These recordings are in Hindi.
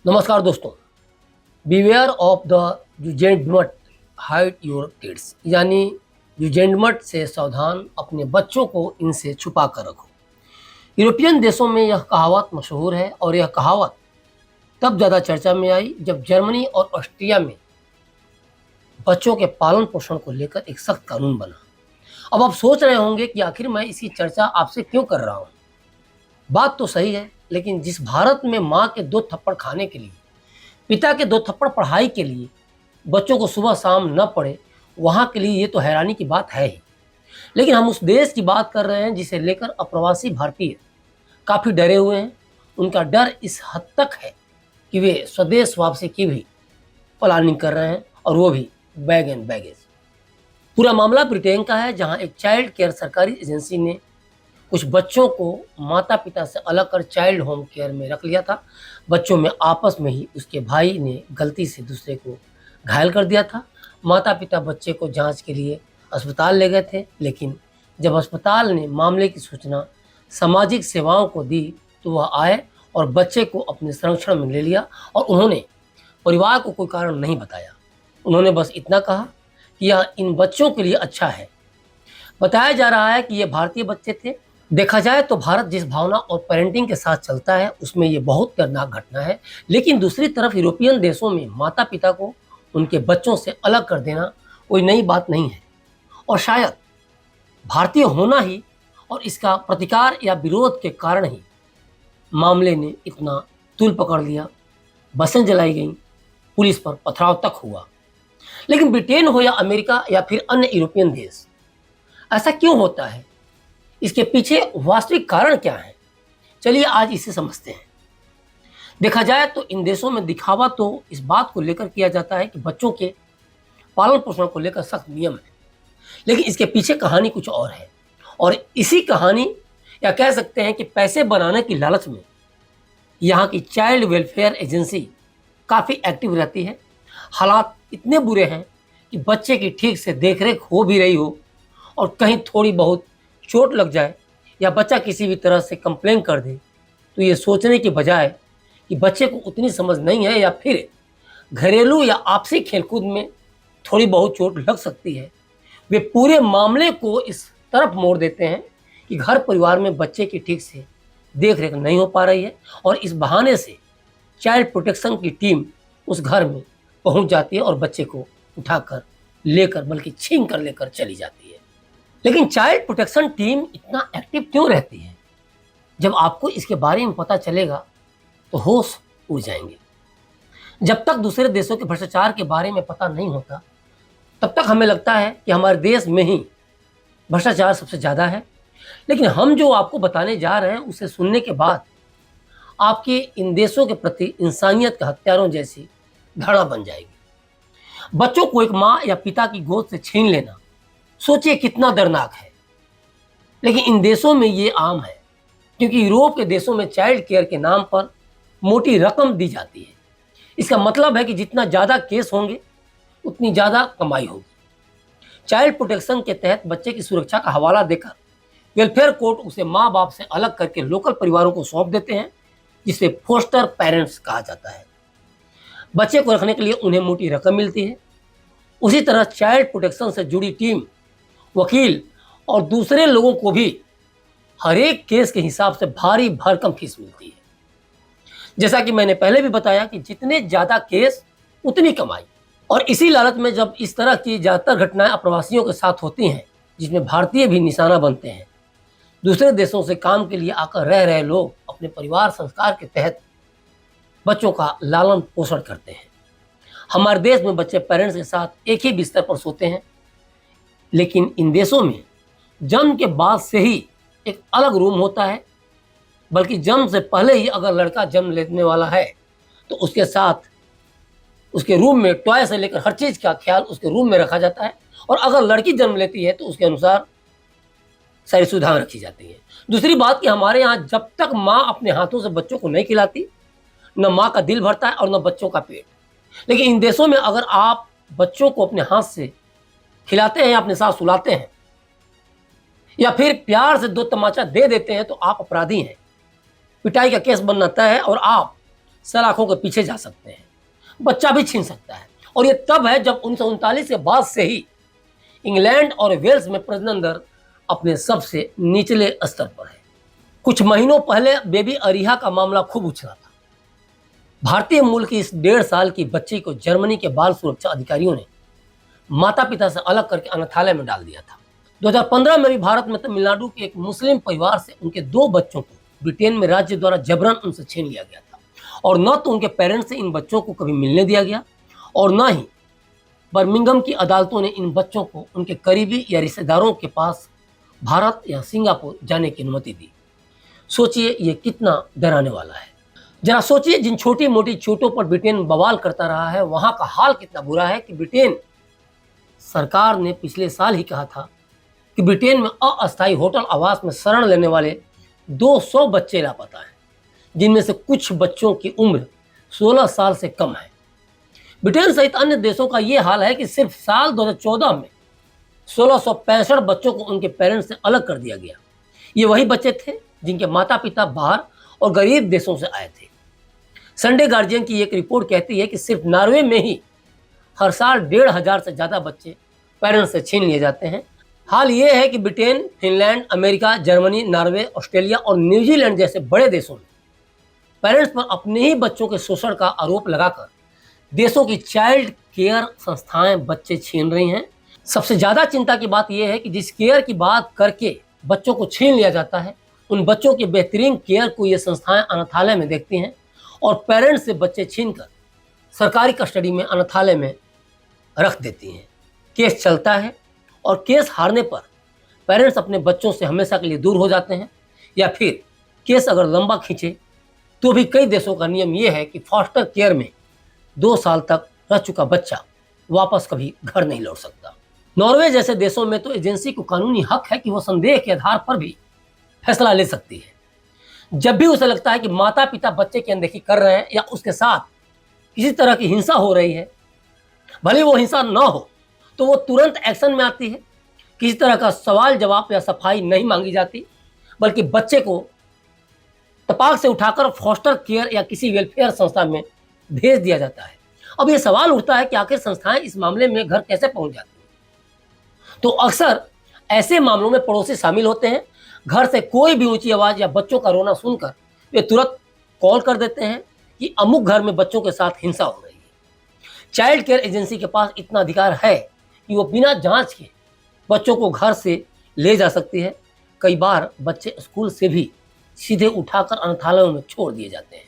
नमस्कार दोस्तों। बीवेयर ऑफ द यूजेंडमट हाइड योर किड्स, यानी यूजेंडमट से सावधान, अपने बच्चों को इनसे छुपा कर रखो। यूरोपियन देशों में यह कहावत मशहूर है और यह कहावत तब ज़्यादा चर्चा में आई जब जर्मनी और ऑस्ट्रिया में बच्चों के पालन पोषण को लेकर एक सख्त कानून बना। अब आप सोच रहे होंगे कि आखिर मैं इसकी चर्चा आपसे क्यों कर रहा हूँ। बात तो सही है, लेकिन जिस भारत में माँ के 2 थप्पड़ खाने के लिए, पिता के 2 थप्पड़ पढ़ाई के लिए बच्चों को सुबह शाम न पढ़े, वहाँ के लिए ये तो हैरानी की बात है ही। लेकिन हम उस देश की बात कर रहे हैं जिसे लेकर अप्रवासी भारतीय काफ़ी डरे हुए हैं। उनका डर इस हद तक है कि वे स्वदेश वापसी की भी प्लानिंग कर रहे हैं, और वो भी बैग एंड बैगेज। पूरा मामला ब्रिटेन का है, जहाँ एक चाइल्ड केयर सरकारी एजेंसी ने कुछ बच्चों को माता पिता से अलग कर चाइल्ड होम केयर में रख लिया था। बच्चों में आपस में ही उसके भाई ने गलती से दूसरे को घायल कर दिया था। माता पिता बच्चे को जांच के लिए अस्पताल ले गए थे, लेकिन जब अस्पताल ने मामले की सूचना सामाजिक सेवाओं को दी तो वह आए और बच्चे को अपने संरक्षण में ले लिया, और उन्होंने परिवार को कोई कारण नहीं बताया। उन्होंने बस इतना कहा कि यह इन बच्चों के लिए अच्छा है। बताया जा रहा है कि ये भारतीय बच्चे थे। देखा जाए तो भारत जिस भावना और पेरेंटिंग के साथ चलता है उसमें ये बहुत दर्दनाक घटना है, लेकिन दूसरी तरफ यूरोपियन देशों में माता पिता को उनके बच्चों से अलग कर देना कोई नई बात नहीं है, और शायद भारतीय होना ही और इसका प्रतिकार या विरोध के कारण ही मामले ने इतना तूल पकड़ लिया। बसें जलाई गईं, पुलिस पर पथराव तक हुआ। लेकिन ब्रिटेन हो या अमेरिका या फिर अन्य यूरोपियन देश, ऐसा क्यों होता है? इसके पीछे वास्तविक कारण क्या है? चलिए आज इसे समझते हैं। देखा जाए तो इन देशों में दिखावा तो इस बात को लेकर किया जाता है कि बच्चों के पालन पोषण को लेकर सख्त नियम है, लेकिन इसके पीछे कहानी कुछ और है। और इसी कहानी, या कह सकते हैं कि पैसे बनाने की लालच में, यहाँ की चाइल्ड वेलफेयर एजेंसी काफ़ी एक्टिव रहती है। हालात इतने बुरे हैं कि बच्चे की ठीक से देखरेख हो भी रही हो और कहीं थोड़ी बहुत चोट लग जाए या बच्चा किसी भी तरह से कंप्लेन कर दे, तो ये सोचने की बजाय कि बच्चे को उतनी समझ नहीं है या फिर घरेलू या आपसी खेलकूद में थोड़ी बहुत चोट लग सकती है, वे पूरे मामले को इस तरफ मोड़ देते हैं कि घर परिवार में बच्चे की ठीक से देख रेख नहीं हो पा रही है, और इस बहाने से चाइल्ड प्रोटेक्शन की टीम उस घर में पहुंच जाती है और बच्चे को उठाकर लेकर, बल्कि छीन कर लेकर चली जाती है। लेकिन चाइल्ड प्रोटेक्शन टीम इतना एक्टिव क्यों रहती है? जब आपको इसके बारे में पता चलेगा तो होश उड़ जाएंगे। जब तक दूसरे देशों के भ्रष्टाचार के बारे में पता नहीं होता, तब तक हमें लगता है कि हमारे देश में ही भ्रष्टाचार सबसे ज़्यादा है। लेकिन हम जो आपको बताने जा रहे हैं उसे सुनने के बाद आपके इन देशों के प्रति इंसानियत के हत्यारों जैसी धारणा बन जाएगी। बच्चों को एक माँ या पिता की गोद से छीन लेना, सोचिए कितना दर्दनाक है। लेकिन इन देशों में ये आम है, क्योंकि यूरोप के देशों में चाइल्ड केयर के नाम पर मोटी रकम दी जाती है। इसका मतलब है कि जितना ज़्यादा केस होंगे उतनी ज़्यादा कमाई होगी। चाइल्ड प्रोटेक्शन के तहत बच्चे की सुरक्षा का हवाला देकर वेलफेयर कोर्ट उसे माँ बाप से अलग करके लोकल परिवारों को सौंप देते हैं, जिसे फोस्टर पेरेंट्स कहा जाता है। बच्चे को रखने के लिए उन्हें मोटी रकम मिलती है। उसी तरह चाइल्ड प्रोटेक्शन से जुड़ी टीम, वकील और दूसरे लोगों को भी हर एक केस के हिसाब से भारी भरकम फीस मिलती है। जैसा कि मैंने पहले भी बताया कि जितने ज़्यादा केस उतनी कमाई। और इसी लालच में जब इस तरह की ज़्यादातर घटनाएं अप्रवासियों के साथ होती हैं, जिसमें भारतीय भी निशाना बनते हैं, दूसरे देशों से काम के लिए आकर रह रहे लोग अपने परिवार संस्कार के तहत बच्चों का लालन पोषण करते हैं। हमारे देश में बच्चे पेरेंट्स के साथ एक ही बिस्तर पर सोते हैं, लेकिन इन देशों में जन्म के बाद से ही एक अलग रूम होता है। बल्कि जन्म से पहले ही अगर लड़का जन्म लेने वाला है तो उसके साथ उसके रूम में टॉय से लेकर हर चीज़ का ख्याल उसके रूम में रखा जाता है, और अगर लड़की जन्म लेती है तो उसके अनुसार सारी सुविधाएं रखी जाती हैं। दूसरी बात कि हमारे यहाँ जब तक माँ अपने हाथों से बच्चों को नहीं खिलाती, न माँ का दिल भरता है और न बच्चों का पेट। लेकिन इन देशों में अगर आप बच्चों को अपने हाथ से खिलाते हैं या अपने साथ सुलाते हैं या फिर प्यार से 2 तमाचा दे देते हैं तो आप अपराधी हैं। पिटाई का केस बनना तय है और आप सलाखों के पीछे जा सकते हैं, बच्चा भी छीन सकता है। और ये तब है जब 1939 के बाद से ही इंग्लैंड और वेल्स में प्रजनन दर अपने सबसे निचले स्तर पर है। कुछ महीनों पहले बेबी अरीहा का मामला खूब उछला था। भारतीय मूल की इस 1.5 साल की बच्ची को जर्मनी के बाल सुरक्षा अधिकारियों ने माता पिता से अलग करके अनाथालय में डाल दिया था। 2015 में भी भारत में तमिलनाडु के एक मुस्लिम परिवार से उनके 2 बच्चों को ब्रिटेन में राज्य द्वारा जबरन उनसे छीन लिया गया था। और न तो उनके पेरेंट्स से इन बच्चों को कभी मिलने दिया गया और न ही बर्मिंघम की अदालतों ने इन बच्चों को उनके करीबी या रिश्तेदारों के पास भारत या सिंगापुर जाने की अनुमति दी। सोचिए ये कितना डराने वाला है। जरा सोचिए जिन छोटी मोटी चोटों पर ब्रिटेन बवाल करता रहा है वहां का हाल कितना बुरा है कि ब्रिटेन सरकार ने पिछले साल ही कहा था कि ब्रिटेन में अस्थायी होटल आवास में शरण लेने वाले 200 बच्चे लापता हैं, जिनमें से कुछ बच्चों की उम्र 16 साल से कम है। ब्रिटेन सहित अन्य देशों का ये हाल है कि सिर्फ साल 2014 में 1665 बच्चों को उनके पेरेंट्स से अलग कर दिया गया। ये वही बच्चे थे जिनके माता पिता बाहर और गरीब देशों से आए थे। संडे गार्जियन की एक रिपोर्ट कहती है कि सिर्फ नॉर्वे में ही हर साल 1,500 से ज़्यादा बच्चे पेरेंट्स से छीन लिए जाते हैं। हाल ये है कि Britain, Finland, America, Germany, Norway, Australia और न्यूजीलैंड जैसे बड़े देशों में पेरेंट्स पर अपने ही बच्चों के शोषण का आरोप लगाकर देशों की चाइल्ड केयर संस्थाएं बच्चे छीन रही हैं। सबसे ज़्यादा चिंता की बात यह है कि जिस केयर की बात करके बच्चों को छीन लिया जाता है, उन बच्चों की बेहतरीन केयर को ये संस्थाएं अनाथालय में देखती हैं और पेरेंट्स से बच्चे छीनकर सरकारी कस्टडी में अनाथालय में रख देती हैं। केस चलता है और केस हारने पर पेरेंट्स अपने बच्चों से हमेशा के लिए दूर हो जाते हैं, या फिर केस अगर लंबा खींचे तो भी कई देशों का नियम ये है कि फॉस्टर केयर में 2 साल तक रह चुका बच्चा वापस कभी घर नहीं लौट सकता। नॉर्वे जैसे देशों में तो एजेंसी को कानूनी हक है कि वो संदेह के आधार पर भी फैसला ले सकती है। जब भी उसे लगता है कि माता पिता बच्चे की अनदेखी कर रहे हैं या उसके साथ किसी तरह की हिंसा हो रही है, भले वो हिंसा ना हो, तो वो तुरंत एक्शन में आती है। किसी तरह का सवाल जवाब या सफाई नहीं मांगी जाती, बल्कि बच्चे को तपाक से उठाकर फॉस्टर केयर या किसी वेलफेयर संस्था में भेज दिया जाता है। अब ये सवाल उठता है कि आखिर संस्थाएं इस मामले में घर कैसे पहुंच जाती हैं। तो अक्सर ऐसे मामलों में पड़ोसी शामिल होते हैं। घर से कोई भी ऊंची आवाज़ या बच्चों का रोना सुनकर वे तुरंत कॉल कर देते हैं कि अमुक घर में बच्चों के साथ हिंसा हो रही है। चाइल्ड केयर एजेंसी के पास इतना अधिकार है कि वो बिना जांच के बच्चों को घर से ले जा सकती है। कई बार बच्चे स्कूल से भी सीधे उठाकर अनाथालयों में छोड़ दिए जाते हैं।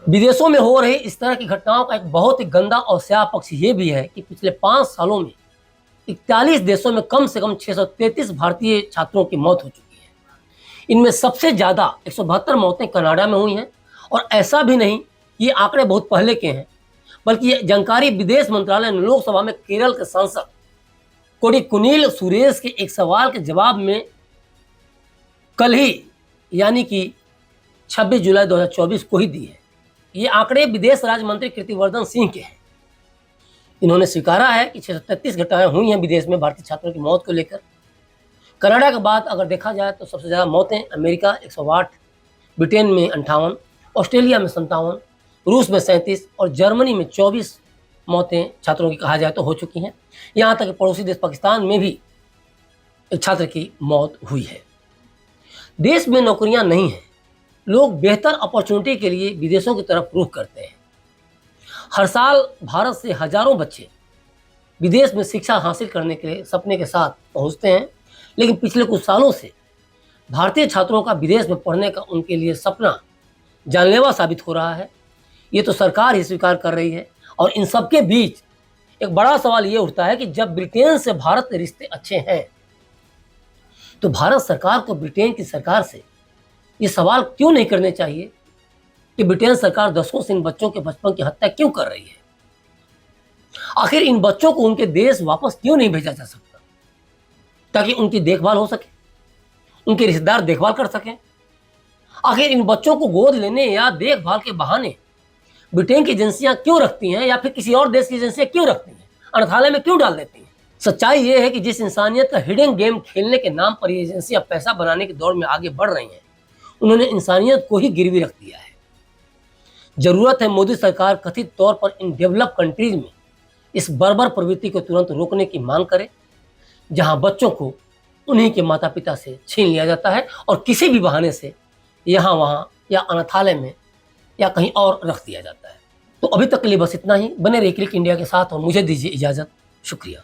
विदेशों में हो रही इस तरह की घटनाओं का एक बहुत ही गंदा और स्याह पक्ष ये भी है कि पिछले 5 सालों में 41 देशों में कम से कम 633 भारतीय छात्रों की मौत हो चुकी है। इनमें सबसे ज़्यादा 172 मौतें कनाडा में हुई हैं। और ऐसा भी नहीं, ये आंकड़े बहुत पहले के हैं, बल्कि ये जानकारी विदेश मंत्रालय ने लोकसभा में केरल के सांसद कोडिकुनिल सुरेश के एक सवाल के जवाब में कल ही यानी कि 26 जुलाई 2024 को ही दी है। ये आंकड़े विदेश राज्य मंत्री कीर्तिवर्धन सिंह के हैं। इन्होंने स्वीकारा है कि 633 घटनाएं हुई हैं विदेश में भारतीय छात्रों की मौत को लेकर। कनाडा के बाद अगर देखा जाए तो सबसे ज़्यादा मौतें अमेरिका 108, ब्रिटेन में 58, ऑस्ट्रेलिया में 57, रूस में 37 और जर्मनी में 24 मौतें छात्रों की कहा जाए तो हो चुकी हैं। यहाँ तक कि पड़ोसी देश पाकिस्तान में भी एक छात्र की मौत हुई है। देश में नौकरियां नहीं हैं, लोग बेहतर अपॉर्चुनिटी के लिए विदेशों की तरफ रुख करते हैं। हर साल भारत से हजारों बच्चे विदेश में शिक्षा हासिल करने के लिए सपने के साथ पहुंचते हैं, लेकिन पिछले कुछ सालों से भारतीय छात्रों का विदेश में पढ़ने का उनके लिए सपना जानलेवा साबित हो रहा है। ये तो सरकार ही स्वीकार कर रही है। और इन सबके बीच एक बड़ा सवाल ये उठता है कि जब ब्रिटेन से भारत के रिश्ते अच्छे हैं, तो भारत सरकार को ब्रिटेन की सरकार से ये सवाल क्यों नहीं करने चाहिए कि ब्रिटेन सरकार दशकों से इन बच्चों के बचपन की हत्या क्यों कर रही है? आखिर इन बच्चों को उनके देश वापस क्यों नहीं भेजा जा सकता, ताकि उनकी देखभाल हो सके, उनके रिश्तेदार देखभाल कर सकें? आखिर इन बच्चों को गोद लेने या देखभाल के बहाने ब्रिटेन की एजेंसियां क्यों रखती हैं, या फिर किसी और देश की एजेंसियां क्यों रखती हैं, अनाथालय में क्यों डाल देती हैं? सच्चाई ये है कि जिस इंसानियत का हिडन गेम खेलने के नाम पर ये एजेंसियां पैसा बनाने की दौड़ में आगे बढ़ रही हैं, उन्होंने इंसानियत को ही गिरवी रख दिया है। ज़रूरत है मोदी सरकार कथित तौर पर इन डेवलप कंट्रीज़ में इस बर्बर प्रवृत्ति को तुरंत रोकने की मांग करे, जहां बच्चों को उन्हीं के माता-पिता से छीन लिया जाता है और किसी भी बहाने से यहाँ-वहाँ या अनाथालय में या कहीं और रख दिया जाता है। तो अभी तक के लिए बस इतना ही। बने रहिए क्लिक इंडिया के साथ और मुझे दीजिए इजाज़त। शुक्रिया।